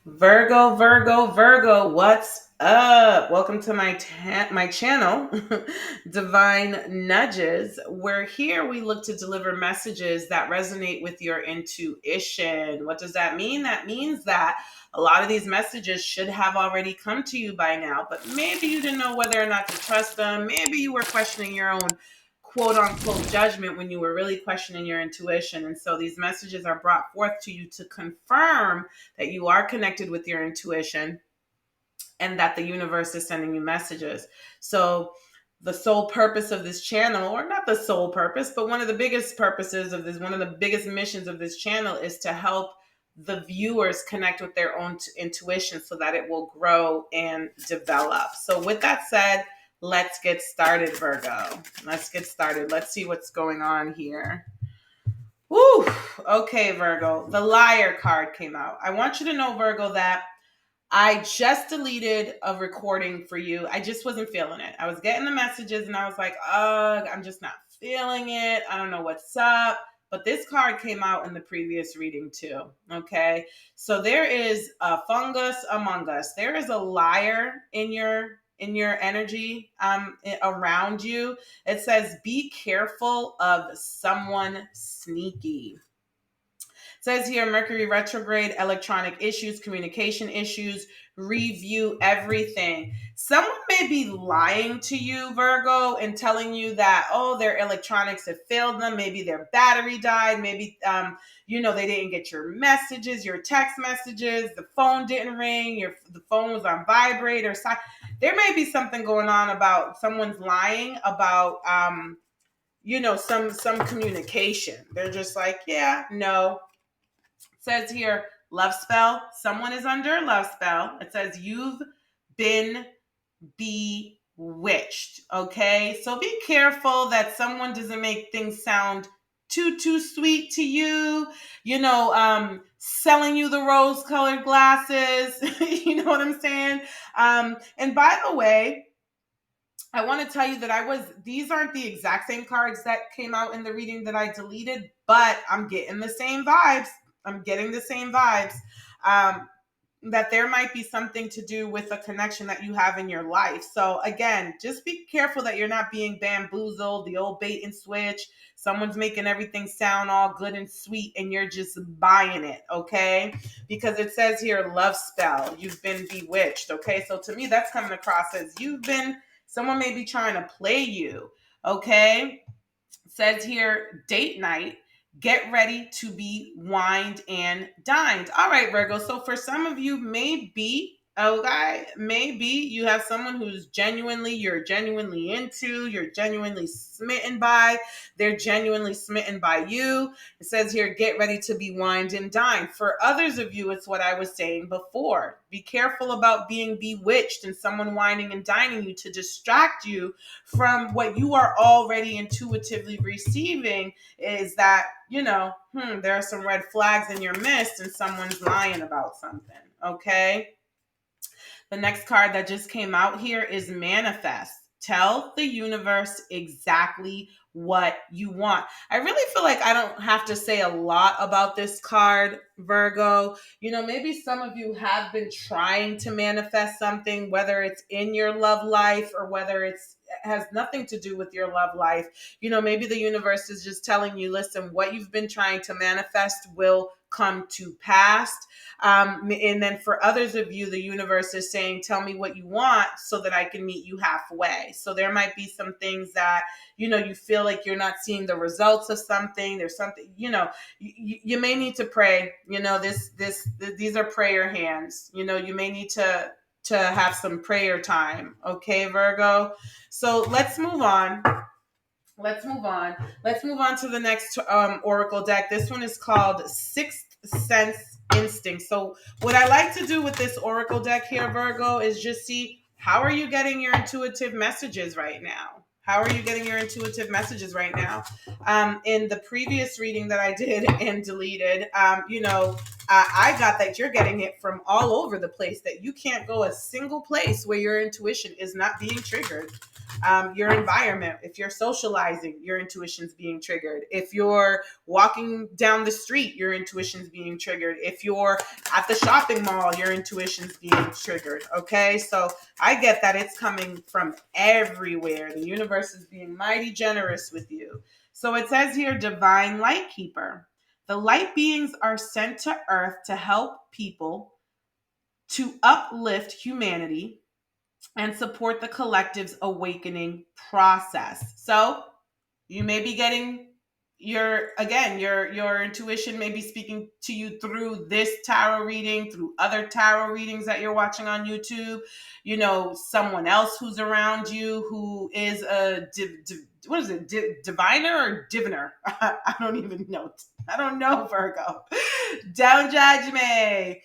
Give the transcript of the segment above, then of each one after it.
Virgo, Virgo, Virgo, what's up? Welcome to my channel, Divine Nudges. Where here we look to deliver messages that resonate with your intuition. What does that mean? That means that a lot of these messages should have already come to you by now, but maybe you didn't know whether or not to trust them. Maybe you were questioning your own quote unquote judgment when you were really questioning your intuition. And so these messages are brought forth to you to confirm that you are connected with your intuition and that the universe is sending you messages. So, the sole purpose of this channel, or not the sole purpose, but one of the biggest purposes of this, one of the biggest missions of this channel is to help the viewers connect with their own intuition so that it will grow and develop. So, with that said, let's get started, Virgo. Let's get started. Let's see what's going on here. Woo! Okay, Virgo. The liar card came out. I want you to know, Virgo, that I just deleted a recording for you. I just wasn't feeling it. I was getting the messages and I was like, ugh, I'm just not feeling it. I don't know what's up. But this card came out in the previous reading too. Okay. So there is a fungus among us. There is a liar in your energy around you. It says, be careful of someone sneaky. Says here Mercury retrograde, electronic issues, communication issues, review everything. Someone may be lying to you, Virgo, and telling you that, oh, their electronics have failed them. Maybe their battery died. Maybe, they didn't get your messages, your text messages. The phone didn't ring. The phone was on vibrate or silent. There may be something going on about someone's lying about, some communication. They're just like, yeah, no, says here, love spell. Someone is under a love spell. It says you've been bewitched. Okay. So be careful that someone doesn't make things sound too sweet to you, selling you the rose colored glasses. You know what I'm saying? And by the way, I want to tell you that these aren't the exact same cards that came out in the reading that I deleted, but I'm getting the same vibes. I'm getting the same vibes. That there might be something to do with a connection that you have in your life. So again, just be careful that you're not being bamboozled, the old bait and switch. Someone's making everything sound all good and sweet and you're just buying it, okay? Because it says here, love spell, you've been bewitched, okay? So to me, that's coming across as someone may be trying to play you, okay? It says here, date night, get ready to be wined and dined. All right, Virgo. So for some of you, maybe you have someone you're genuinely into, you're genuinely smitten by, they're genuinely smitten by you. It says here, get ready to be wined and dined. For others of you, it's what I was saying before. Be careful about being bewitched and someone wining and dining you to distract you from what you are already intuitively receiving, is that, there are some red flags in your midst and someone's lying about something. Okay. The next card that just came out here is manifest. Tell the universe exactly what you want. I really feel like I don't have to say a lot about this card, Virgo. Maybe some of you have been trying to manifest something, whether it's in your love life or whether it has nothing to do with your love life. Maybe the universe is just telling you, listen, what you've been trying to manifest will come to pass. And then for others of you, the universe is saying, tell me what you want so that I can meet you halfway. So there might be some things that, you feel like you're not seeing the results of something. There's something, you may need to pray. These are prayer hands. You may need to have some prayer time. Okay, Virgo. So let's move on. Let's move on. Let's move on to the next oracle deck. This one is called Sixth Sense Instinct. So what I like to do with this oracle deck here, Virgo, is just see, how are you getting your intuitive messages right now? How are you getting your intuitive messages right now? In the previous reading that I did and deleted, I got that you're getting it from all over the place, that you can't go a single place where your intuition is not being triggered. Your environment, if you're socializing, your intuition's being triggered. If you're walking down the street, your intuition's being triggered. If you're at the shopping mall, your intuition's being triggered. Okay, so I get that it's coming from everywhere. The universe is being mighty generous with you. So it says here, divine light keeper. The light beings are sent to Earth to help people, to uplift humanity, and support the collective's awakening process. So you may be getting your intuition may be speaking to you through this tarot reading, through other tarot readings that you're watching on YouTube. Someone else who's around you who is a what is it, diviner or diviner? I don't even know. I don't know, Virgo. Don't judge me.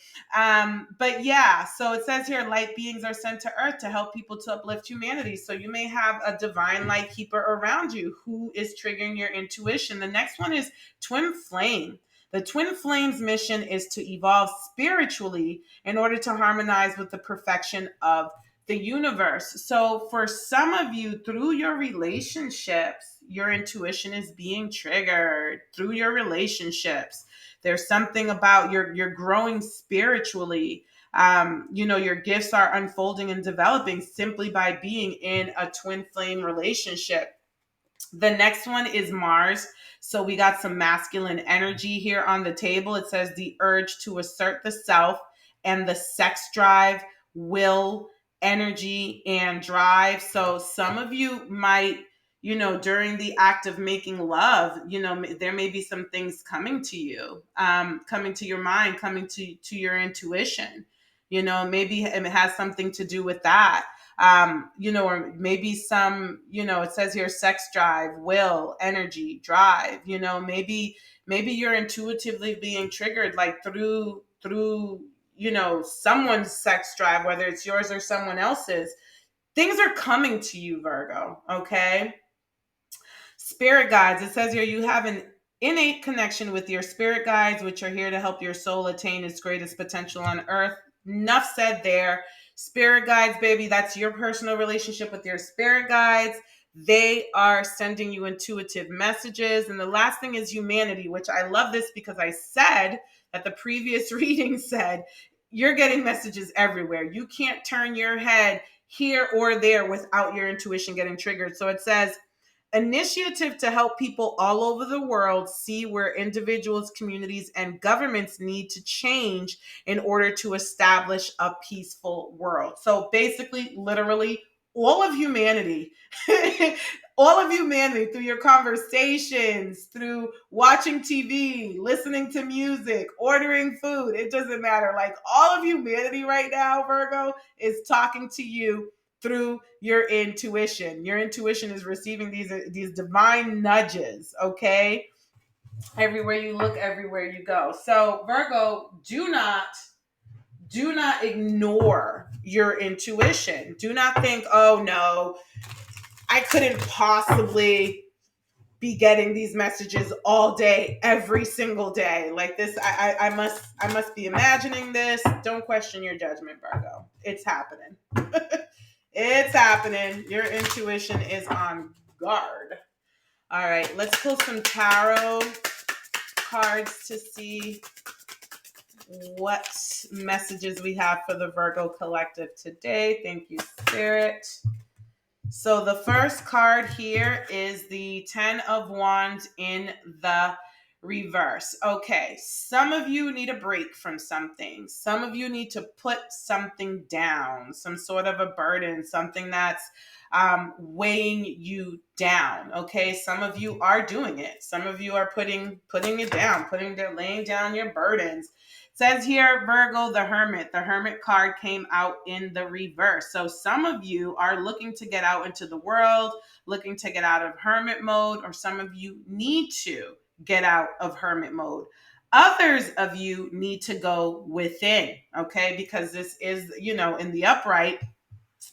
But yeah, so it says here, light beings are sent to Earth to help people, to uplift humanity. So you may have a divine light keeper around you who is triggering your intuition. The next one is twin flame. The twin flame's mission is to evolve spiritually in order to harmonize with the perfection of the universe. So for some of you, through your relationships, your intuition is being triggered through your relationships. There's something about you're growing spiritually. Your gifts are unfolding and developing simply by being in a twin flame relationship. The next one is Mars. So we got some masculine energy here on the table. It says the urge to assert the self and the sex drive, will, energy, and drive. So some of you might, during the act of making love, there may be some things coming to you, coming to your mind, coming to your intuition. Maybe it has something to do with that. Or maybe some, it says here sex drive, will, energy, drive, maybe you're intuitively being triggered, like through, someone's sex drive, whether it's yours or someone else's. Things are coming to you, Virgo. Okay. Spirit guides. It says here you have an innate connection with your spirit guides, which are here to help your soul attain its greatest potential on earth. Enough said there. Spirit guides, baby, that's your personal relationship with your spirit guides. They are sending you intuitive messages. And the last thing is humanity, which I love this because I said that the previous reading said you're getting messages everywhere. You can't turn your head here or there without your intuition getting triggered. So it says, initiative to help people all over the world see where individuals, communities, and governments need to change in order to establish a peaceful world. So basically, literally, all of humanity, all of humanity, through your conversations, through watching TV, listening to music, ordering food, it doesn't matter. Like all of humanity right now, Virgo, is talking to you through your intuition. Your intuition is receiving these divine nudges, okay? Everywhere you look, everywhere you go. So, Virgo, do not ignore your intuition. Do not think, "Oh no, I couldn't possibly be getting these messages all day, every single day like this. I must be imagining this." Don't question your judgment, Virgo. It's happening. It's happening. Your intuition is on guard. All right, let's pull some tarot cards to see what messages we have for the Virgo collective today. Thank you, Spirit. So the first card here is the 10 of Wands in the reverse. Okay, some of you need a break from something. Some of you need to put something down, some sort of a burden, something that's weighing you down. Okay, some of you are doing it. Some of you are putting it down, laying down your burdens. Says here, Virgo, the Hermit. The Hermit card came out in the reverse. So some of you are looking to get out into the world, looking to get out of hermit mode, or some of you need to get out of hermit mode. Others of you need to go within, okay? Because this is, in the upright,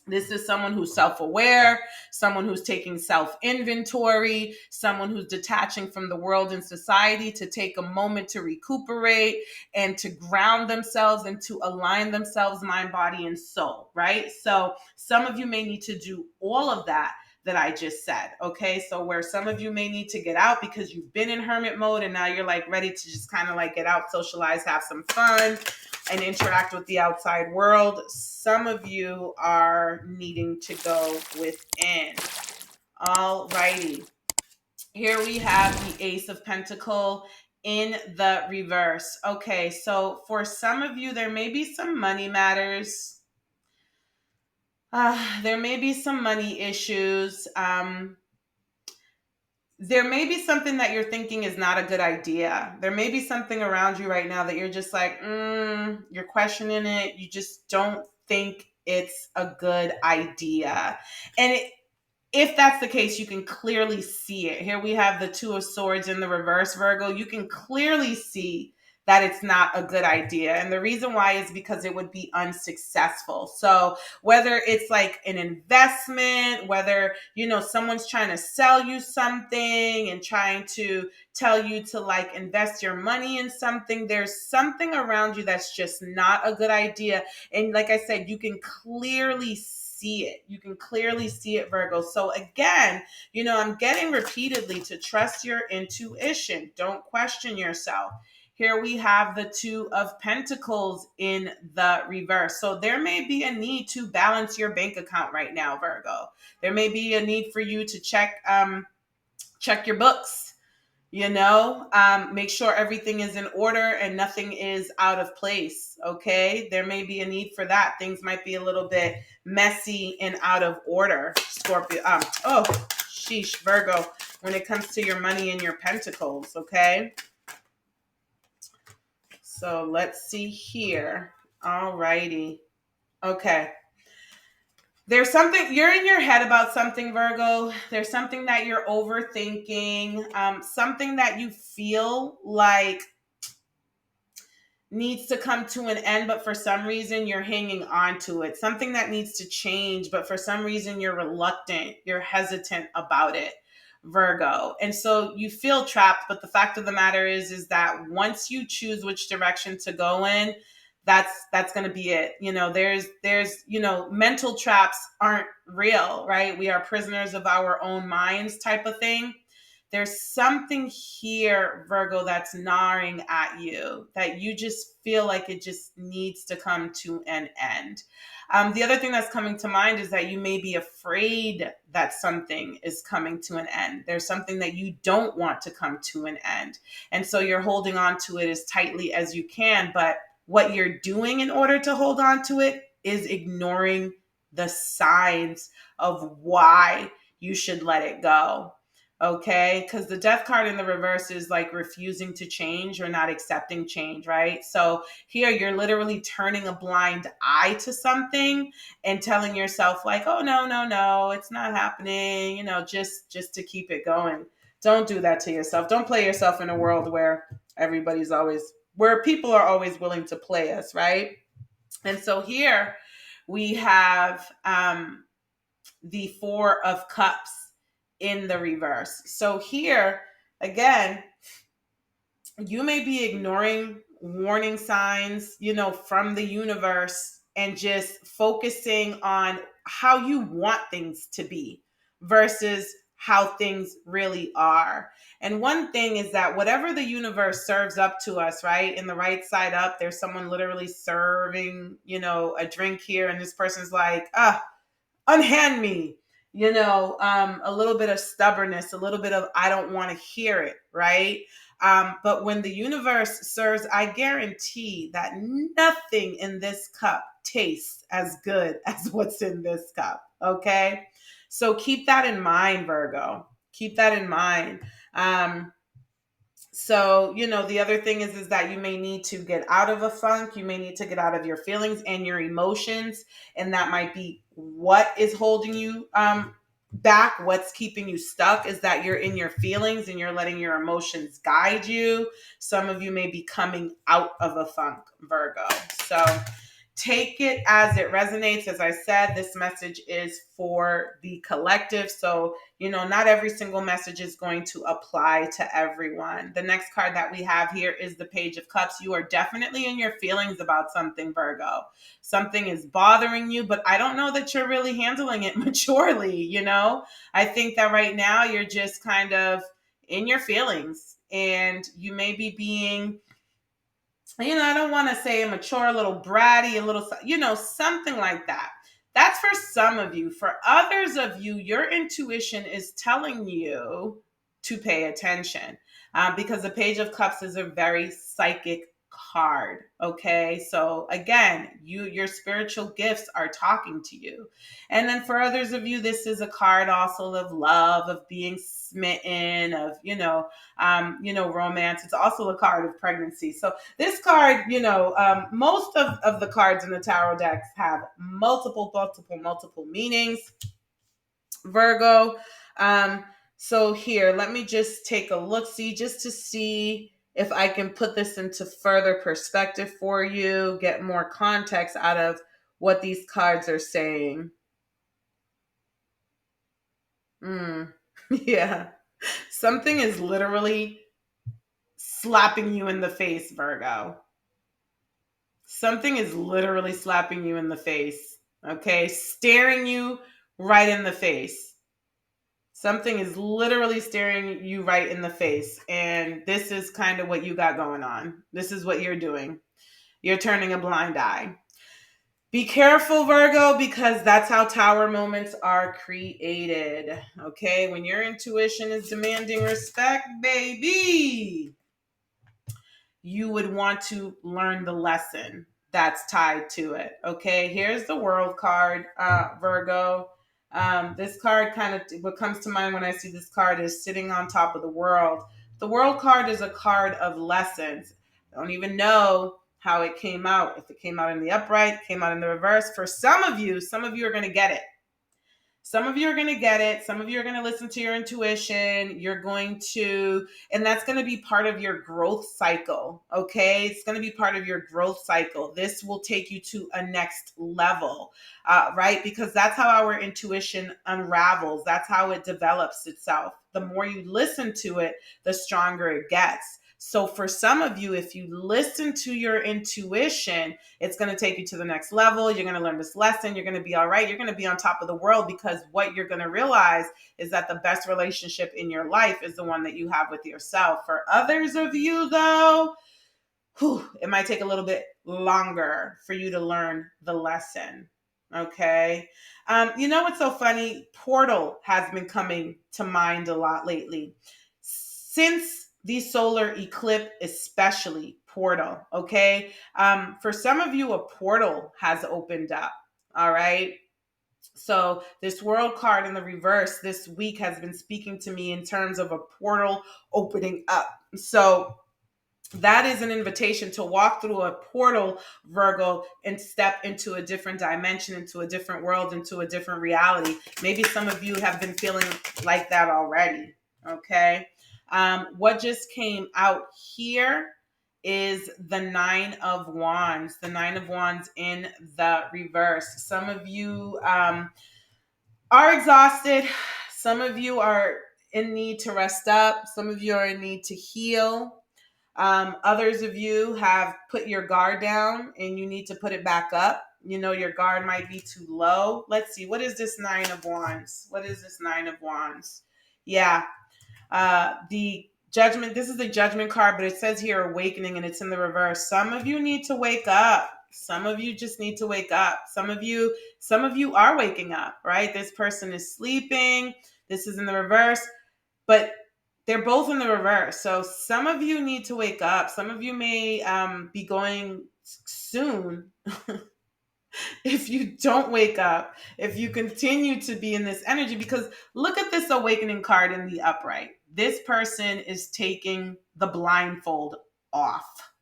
This is someone who's self-aware, someone who's taking self-inventory, someone who's detaching from the world and society to take a moment to recuperate and to ground themselves and to align themselves, mind, body, and soul, right? So some of you may need to do all of that I just said, okay? So where some of you may need to get out because you've been in hermit mode and now you're like ready to just kind of like get out, socialize, have some fun, and interact with the outside world. Some of you are needing to go within. All righty. Here we have the Ace of Pentacle in the reverse. Okay, so for some of you, there may be some money matters. There may be some money issues. There may be something that you're thinking is not a good idea. There may be something around you right now that you're just like, you're questioning it. You just don't think it's a good idea. And if that's the case, you can clearly see it. Here we have the Two of Swords in the reverse, Virgo. You can clearly see that it's not a good idea. And the reason why is because it would be unsuccessful. So whether it's like an investment, whether, someone's trying to sell you something and trying to tell you to like invest your money in something, there's something around you that's just not a good idea. And like I said, you can clearly see it. You can clearly see it, Virgo. So again, I'm getting repeatedly to trust your intuition. Don't question yourself. Here we have the Two of Pentacles in the reverse. So there may be a need to balance your bank account right now, Virgo. There may be a need for you to check your books. Make sure everything is in order and nothing is out of place. Okay, there may be a need for that. Things might be a little bit messy and out of order, Scorpio. Virgo, when it comes to your money and your pentacles. Okay, so let's see here. All righty. Okay. There's something you're in your head about something, Virgo. There's something that you're overthinking, something that you feel like needs to come to an end, but for some reason you're hanging on to it. Something that needs to change, but for some reason you're reluctant, you're hesitant about it, Virgo. And so you feel trapped, but the fact of the matter is that once you choose which direction to go in, that's going to be it. There's mental traps aren't real, right? We are prisoners of our own minds type of thing. There's something here, Virgo, that's gnawing at you that you just feel like it just needs to come to an end. The other thing that's coming to mind is that you may be afraid that something is coming to an end. There's something that you don't want to come to an end. And so you're holding on to it as tightly as you can. But what you're doing in order to hold on to it is ignoring the signs of why you should let it go. Okay, because the death card in the reverse is like refusing to change or not accepting change, right? So here you're literally turning a blind eye to something and telling yourself like, oh no, it's not happening, just to keep it going. Don't do that to yourself. Don't play yourself in a world where where people are always willing to play us, right? And so here we have the Four of Cups in the reverse. So here, again, you may be ignoring warning signs, from the universe and just focusing on how you want things to be versus how things really are. And one thing is that whatever the universe serves up to us, right, in the right side up, there's someone literally serving, a drink here, and this person's like, unhand me, a little bit of stubbornness, a little bit of, I don't want to hear it, right? But when the universe serves, I guarantee that nothing in this cup tastes as good as what's in this cup, okay? So keep that in mind, Virgo. Keep that in mind. So, the other thing is that you may need to get out of a funk. You may need to get out of your feelings and your emotions. And that might be what is holding you back. What's keeping you stuck is that you're in your feelings and you're letting your emotions guide you. Some of you may be coming out of a funk, Virgo. So Take it as it resonates. As I said, this message is for the collective. So, not every single message is going to apply to everyone. The next card that we have here is the Page of Cups. You are definitely in your feelings about something, Virgo. Something is bothering you, but I don't know that you're really handling it maturely. I think that right now you're just kind of in your feelings, and you may be being, I don't want to say immature, a little bratty, a little, something like that. That's for some of you. For others of you, your intuition is telling you to pay attention, because the Page of Cups is a very psychic card. Okay, so again, your spiritual gifts are talking to you. And then for others of you, this is a card also of love, of being smitten, of romance. It's also a card of pregnancy. So this card, most of the cards in the tarot decks have multiple meanings, Virgo. So here, let me just take a look, see, just to see if I can put this into further perspective for you, get more context out of what these cards are saying. Yeah. Something is literally slapping you in the face, Virgo. Something is literally slapping you in the face, okay? Staring you right in the face. Something is literally staring you right in the face. And this is kind of what you got going on. This is what you're doing. You're turning a blind eye. Be careful, Virgo, because that's how tower moments are created. Okay? When your intuition is demanding respect, baby, you would want to learn the lesson that's tied to it. Okay, here's the World card, Virgo. This card, kind of what comes to mind when I see this card is sitting on top of the world. The World card is a card of lessons. I don't even know how it came out. If it came out in the upright, came out in the reverse. For some of you are going to get it. Some of you are going to get it. Some of you are going to listen to your intuition. You're going to, and that's going to be part of your growth cycle. Okay. It's going to be part of your growth cycle. This will take you to a next level, right? Because that's how our intuition unravels. That's how it develops itself. The more you listen to it, the stronger it gets. So for some of you, if you listen to your intuition, it's going to take you to the next level. You're going to learn this lesson. You're going to be all right. You're going to be on top of the world, because what you're going to realize is that the best relationship in your life is the one that you have with yourself. For others of you, though, it might take a little bit longer for you to learn the lesson. Okay. What's so funny? Portal has been coming to mind a lot lately. Since the solar eclipse, especially portal. Okay. For some of you, a portal has opened up. All right. So this World card in the reverse this week has been speaking to me in terms of a portal opening up. So that is an invitation to walk through a portal, Virgo, and step into a different dimension, into a different world, into a different reality. Maybe some of you have been feeling like that already. Okay. What just came out here is the Nine of Wands, the Nine of Wands in the reverse. Some of you are exhausted. Some of you are in need to rest up. Some of you are in need to heal. Others of you have put your guard down and you need to put it back up. Your guard might be too low. Let's see. What is this Nine of Wands? What is this Nine of Wands? Yeah. The Judgment. This is the Judgment card, but it says here awakening and it's in the reverse. Some of you need to wake up. Some of you just need to wake up. Some of you are waking up, right? This person is sleeping. This is in the reverse, but they're both in the reverse. So some of you need to wake up. Some of you may be going soon. If you don't wake up, if you continue to be in this energy, because look at this awakening card in the upright. This person is taking the blindfold off.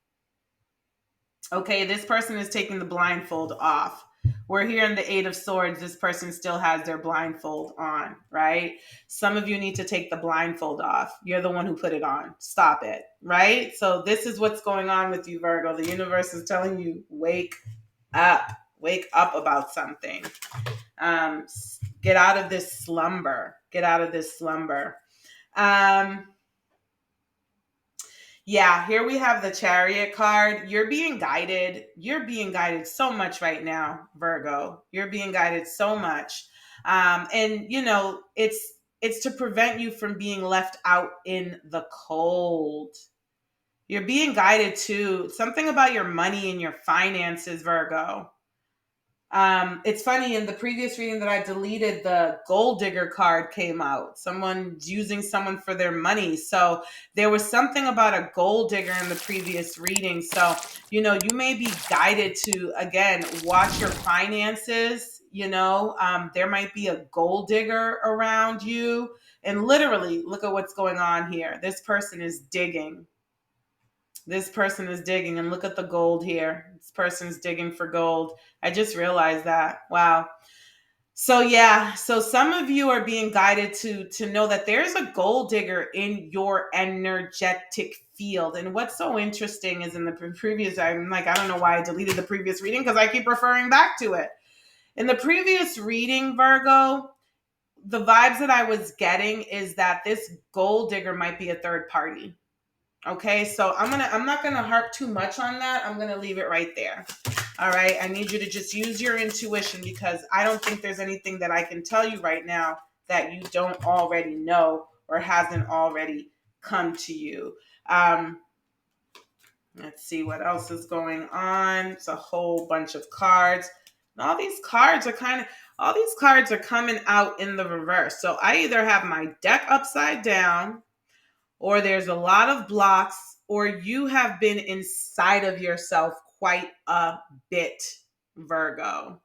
Okay, this person is taking the blindfold off. We're here in the Eight of Swords. This person still has their blindfold on, right? Some of you need to take the blindfold off. You're the one who put it on. Stop it, right? So this is what's going on with you, Virgo. The universe is telling you, wake up. Wake up about something. Get out of this slumber. Get out of this slumber. Um, yeah, here we have the Chariot card. You're being guided. You're being guided so much right now, Virgo. You're being guided so much. And you know, it's to prevent you from being left out in the cold. You're being guided to something about your money and your finances, Virgo. It's funny, in the previous reading that I deleted, the gold digger card came out. Someone's using someone for their money. So there was something about a gold digger in the previous reading. So, you know, you may be guided to, again, watch your finances. You know, there might be a gold digger around you. And literally, look at what's going on here. This person is digging. This person is digging, and look at the gold here. This person's digging for gold. I just realized that. Wow. So yeah, so some of you are being guided to know that there's a gold digger in your energetic field. And what's so interesting is in the previous, I'm like, I don't know why I deleted the previous reading because I keep referring back to it. In the previous reading, Virgo, the vibes that I was getting is that this gold digger might be a third party. Okay, so I'm not gonna harp too much on that. I'm gonna leave it right there. All right. I need you to just use your intuition because I don't think there's anything that I can tell you right now that you don't already know or hasn't already come to you. Um, let's see what else is going on. It's a whole bunch of cards. And all these cards are coming out in the reverse. So I either have my deck upside down, or there's a lot of blocks, or you have been inside of yourself quite a bit, Virgo.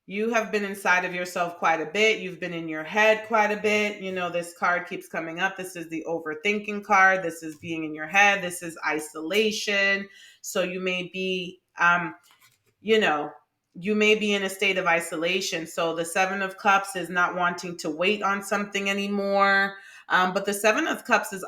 You have been inside of yourself quite a bit. You've been in your head quite a bit. You know, this card keeps coming up. This is the overthinking card. This is being in your head. This is isolation. So you may be you know, you may be in a state of isolation. So the Seven of Cups is not wanting to wait on something anymore. But the Seven of Cups is,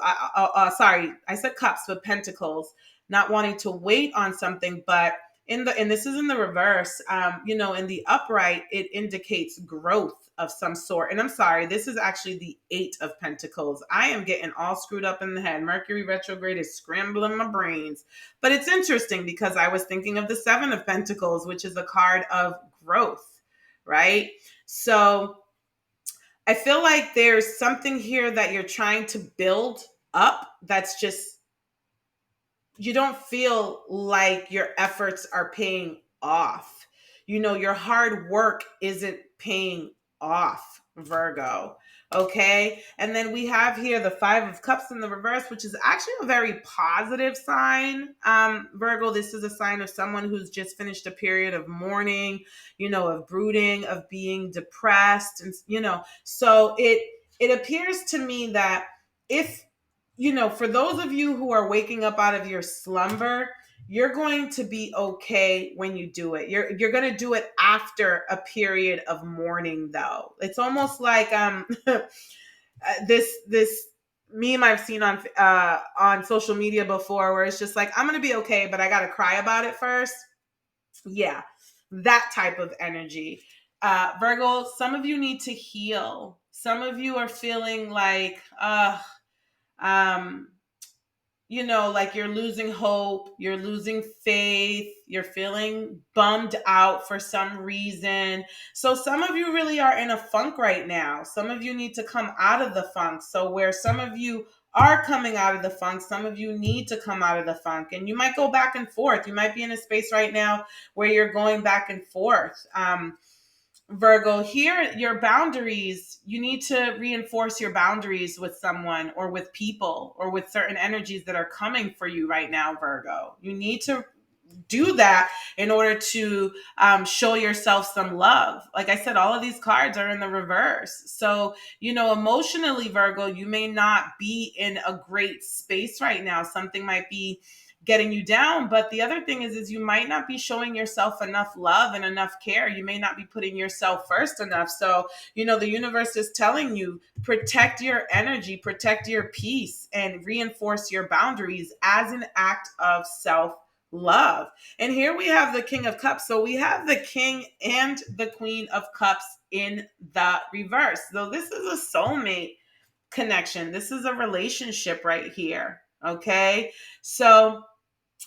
sorry, I said cups, but pentacles, not wanting to wait on something. But and this is in the reverse, you know, in the upright, it indicates growth of some sort. And I'm sorry, this is actually the Eight of Pentacles. I am getting all screwed up in the head. Mercury retrograde is scrambling my brains. But it's interesting because I was thinking of the Seven of Pentacles, which is a card of growth, right? So I feel like there's something here that you're trying to build up that's just, you don't feel like your efforts are paying off. You know, your hard work isn't paying off, Virgo. Okay. And then we have here the Five of Cups in the reverse, which is actually a very positive sign. Virgo, this is a sign of someone who's just finished a period of mourning, you know, of brooding, of being depressed. And, you know, so it appears to me that if, you know, for those of you who are waking up out of your slumber, you're going to be okay when you do it. You're going to do it after a period of mourning, though. It's almost like this meme I've seen on social media before, where it's just like, I'm going to be okay, but I got to cry about it first. Yeah, that type of energy. Virgo, some of you need to heal. Some of you are feeling like, um you know, like you're losing hope, you're losing faith, you're feeling bummed out for some reason. So some of you really are in a funk right now. Some of you need to come out of the funk. So where some of you are coming out of the funk, some of you need to come out of the funk, and you might go back and forth. You might be in a space right now where you're going back and forth. Virgo, here, your boundaries, you need to reinforce your boundaries with someone or with people or with certain energies that are coming for you right now, Virgo. You need to do that in order to show yourself some love. Like I said, all of these cards are in the reverse. So, you know, emotionally, Virgo, you may not be in a great space right now. Something might be getting you down, but the other thing is you might not be showing yourself enough love and enough care. You may not be putting yourself first enough. So, you know, the universe is telling you, protect your energy, protect your peace, and reinforce your boundaries as an act of self love. And here we have the King of Cups. So we have the King and the Queen of Cups in the reverse. So this is a soulmate connection. This is a relationship right here. Okay. So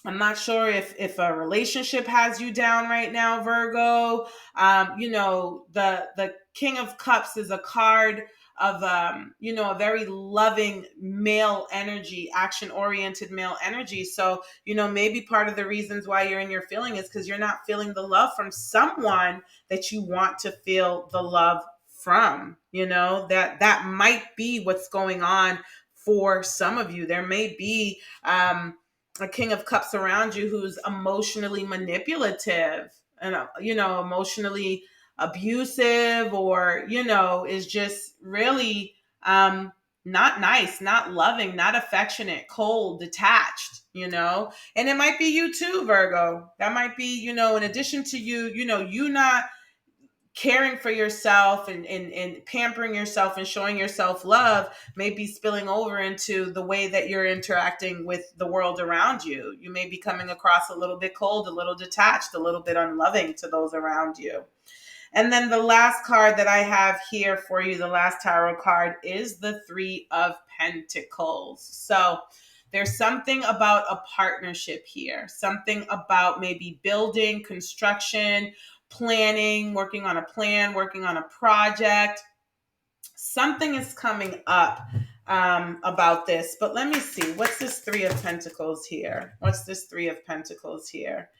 I'm not sure if a relationship has you down right now, Virgo. The King of Cups is a card of a very loving male energy, action oriented male energy. So maybe part of the reasons why you're in your feeling is because you're not feeling the love from someone that you want to feel the love from. That might be what's going on for some of you. There may be a King of Cups around you who's emotionally manipulative and emotionally abusive, or is just really not nice, not loving, not affectionate, cold, detached. And it might be you too, Virgo. That might be, in addition to you not caring for yourself and pampering yourself and showing yourself love may be spilling over into the way that you're interacting with the world around you. You may be coming across a little bit cold, a little detached, a little bit unloving to those around you. And then the last card that I have here for you, the last tarot card, is the Three of Pentacles. So there's something about a partnership here, something about maybe building, construction, planning, working on a plan, working on a project. Something is coming up about this. But let me see. What's this Three of Pentacles here? What's this Three of Pentacles here?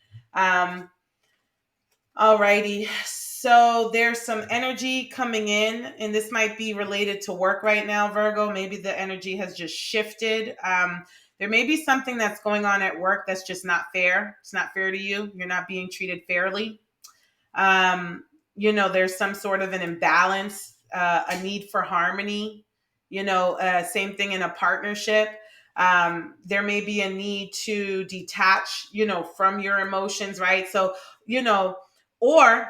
Alrighty. So there's some energy coming in, and this might be related to work right now, Virgo. Maybe the energy has just shifted. There may be something that's going on at work that's just not fair. It's not fair to you. You're not being treated fairly. There's some sort of an imbalance, a need for harmony, same thing in a partnership. There may be a need to detach, from your emotions, right? So, or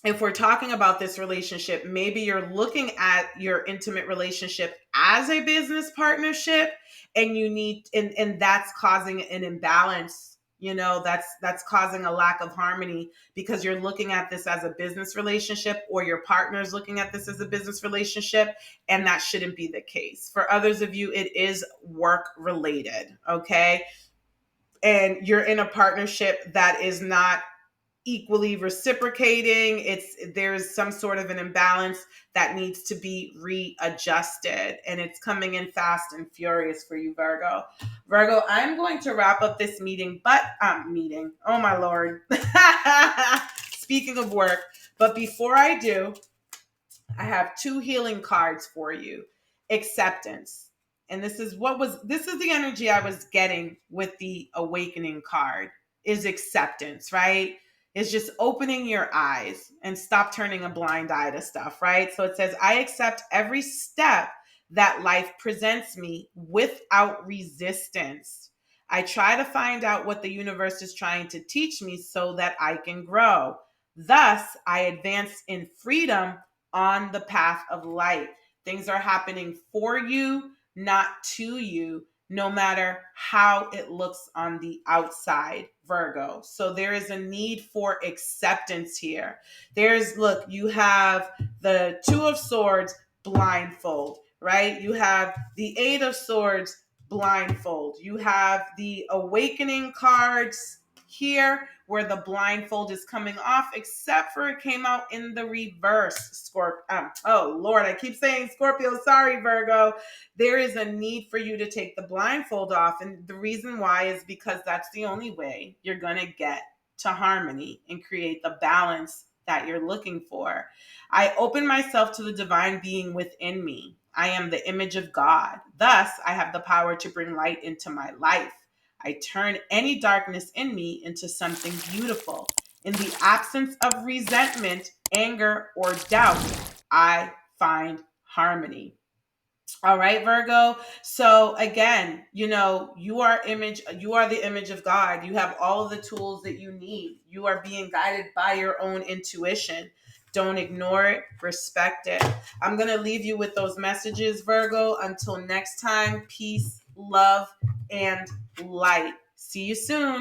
if we're talking about this relationship, maybe you're looking at your intimate relationship as a business partnership, and and that's causing an imbalance. That's causing a lack of harmony because you're looking at this as a business relationship, or your partner is looking at this as a business relationship, and that shouldn't be the case. For others of you, it is work related, okay? And you're in a partnership that is not equally reciprocating. There's some sort of an imbalance that needs to be readjusted, and it's coming in fast and furious for you, Virgo. I'm going to wrap up this meeting, oh my lord. Speaking of work, but before I do, I have two healing cards for you. Acceptance. And this is the energy I was getting with the awakening card, is acceptance, right? It's just opening your eyes and stop turning a blind eye to stuff, right? So it says, I accept every step that life presents me without resistance. I try to find out what the universe is trying to teach me so that I can grow. Thus, I advance in freedom on the path of light. Things are happening for you, not to you, no matter how it looks on the outside, Virgo. So there is a need for acceptance here. Look, you have the Two of Swords, blindfold, right? You have the Eight of Swords, blindfold. You have the awakening cards here where the blindfold is coming off, except for it came out in the reverse. Oh Lord, I keep saying Scorpio. Sorry, Virgo. There is a need for you to take the blindfold off. And the reason why is because that's the only way you're going to get to harmony and create the balance that you're looking for. I open myself to the divine being within me. I am the image of God. Thus, I have the power to bring light into my life. I turn any darkness in me into something beautiful. In the absence of resentment, anger, or doubt, I find harmony. All right, Virgo. So again, you are the image of God. You have all of the tools that you need. You are being guided by your own intuition. Don't ignore it, respect it. I'm going to leave you with those messages, Virgo. Until next time, peace, love, and light. See you soon.